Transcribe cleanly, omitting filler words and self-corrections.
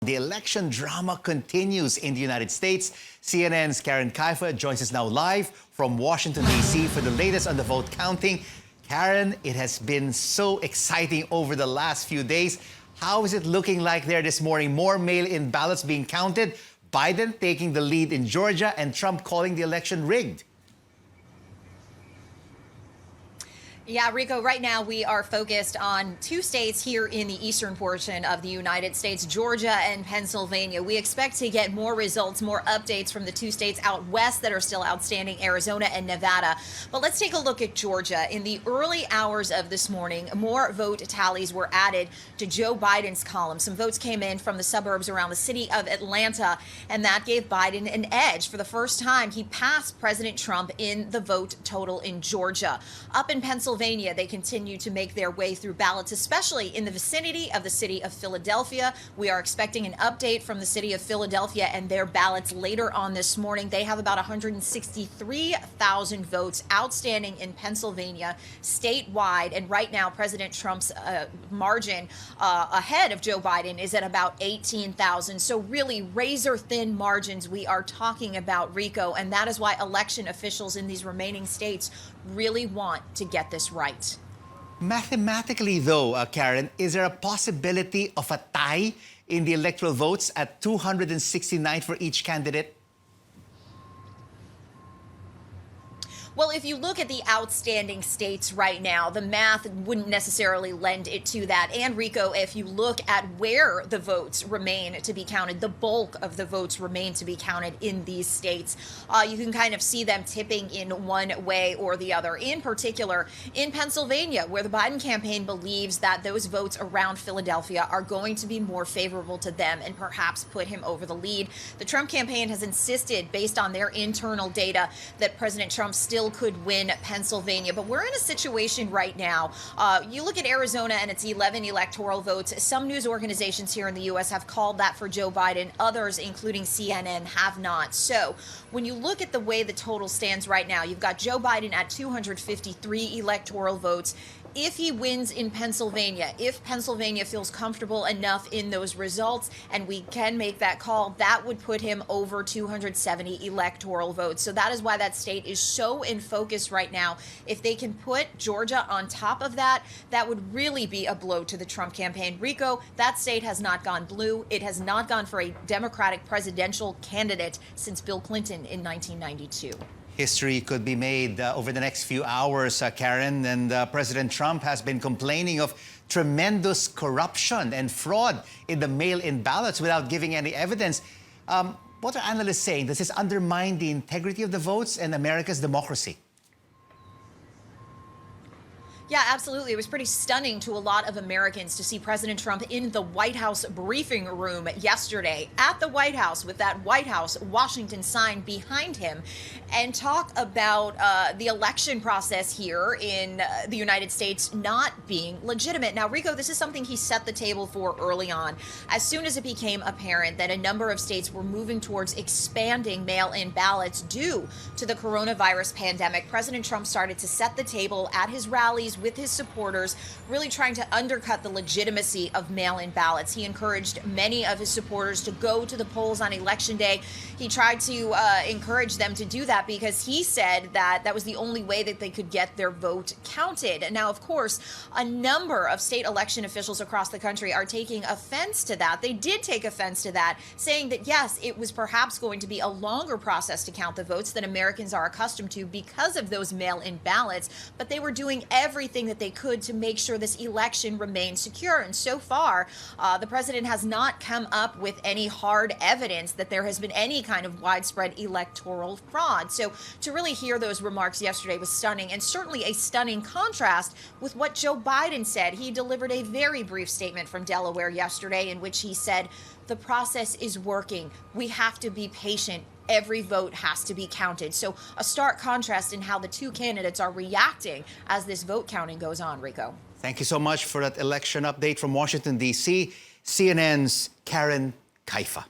The election drama continues in the United States. CNN's Karin Caifa joins us now live from Washington, D.C. for the latest on the vote counting. Karin, it has been so exciting over the last few days. How is it looking like there this morning? More mail-in ballots being counted, Biden taking the lead in Georgia, and Trump calling the election rigged. Yeah, Rico, right now we are focused on two states here in the eastern portion of the United States, Georgia and Pennsylvania. We expect to get more results, more updates from the two states out west that are still outstanding, Arizona and Nevada. But let's take a look at Georgia. In the early hours of this morning, more vote tallies were added to Joe Biden's column. Some votes came in from the suburbs around the city of Atlanta, and that gave Biden an edge. For the first time, he passed President Trump in the vote total in Georgia. Up in Pennsylvania, they continue to make their way through ballots, especially in the vicinity of the city of Philadelphia. We are expecting an update from the city of Philadelphia and their ballots later on this morning. They have about 163,000 votes outstanding in Pennsylvania statewide. And right now, President Trump's margin ahead of Joe Biden is at about 18,000. So really razor thin margins we are talking about, Rico. And that is why election officials in these remaining states really want to get this right. Mathematically, though, Karin, is there a possibility of a tie in the electoral votes at 269 for each candidate? Well, if you look at the outstanding states right now, the math wouldn't necessarily lend it to that. And Rico, if you look at where the votes remain to be counted, the bulk of the votes remain to be counted in these states. You can kind of see them tipping in one way or the other. In particular, in Pennsylvania, where the Biden campaign believes that those votes around Philadelphia are going to be more favorable to them and perhaps put him over the lead. The Trump campaign has insisted, based on their internal data, that President Trump still could win Pennsylvania. But we're in a situation right now. You look at Arizona and its 11 electoral votes. Some news organizations here in the U.S. have called that for Joe Biden. Others, including CNN, have not. So when you look at the way the total stands right now, you've got Joe Biden at 253 electoral votes. If he wins in Pennsylvania, if Pennsylvania feels comfortable enough in those results and we can make that call, that would put him over 270 electoral votes. So that is why that state is so in focus right now. If they can put Georgia on top of that, that would really be a blow to the Trump campaign. Rico, that state has not gone blue. It has not gone for a Democratic presidential candidate since Bill Clinton in 1992. History could be made over the next few hours, Karin, and President Trump has been complaining of tremendous corruption and fraud in the mail-in ballots without giving any evidence. What are analysts saying? Does this undermine the integrity of the votes and America's democracy? Yeah, absolutely. It was pretty stunning to a lot of Americans to see President Trump in the White House briefing room yesterday at the White House with that White House Washington sign behind him and talk about the election process here in the United States not being legitimate. Now, Rico, this is something he set the table for early on. As soon as it became apparent that a number of states were moving towards expanding mail-in ballots due to the coronavirus pandemic, President Trump started to set the table at his rallies with his supporters, really trying to undercut the legitimacy of mail-in ballots. He encouraged many of his supporters to go to the polls on Election Day. He tried to encourage them to do that because he said that that was the only way that they could get their vote counted. Now, of course, a number of state election officials across the country are taking offense to that. They did take offense to that, saying that, yes, it was perhaps going to be a longer process to count the votes than Americans are accustomed to because of those mail-in ballots, but they were doing everything that they could to make sure this election remained secure. And so far, the president has not come up with any hard evidence that there has been any kind of widespread electoral fraud. So to really hear those remarks yesterday was stunning, and certainly a stunning contrast with what Joe Biden said. He delivered a very brief statement from Delaware yesterday in which he said, the process is working. We have to be patient. Every vote has to be counted. So a stark contrast in how the two candidates are reacting as this vote counting goes on, Rico. Thank you so much for that election update from Washington, D.C. CNN's Karin Caifa.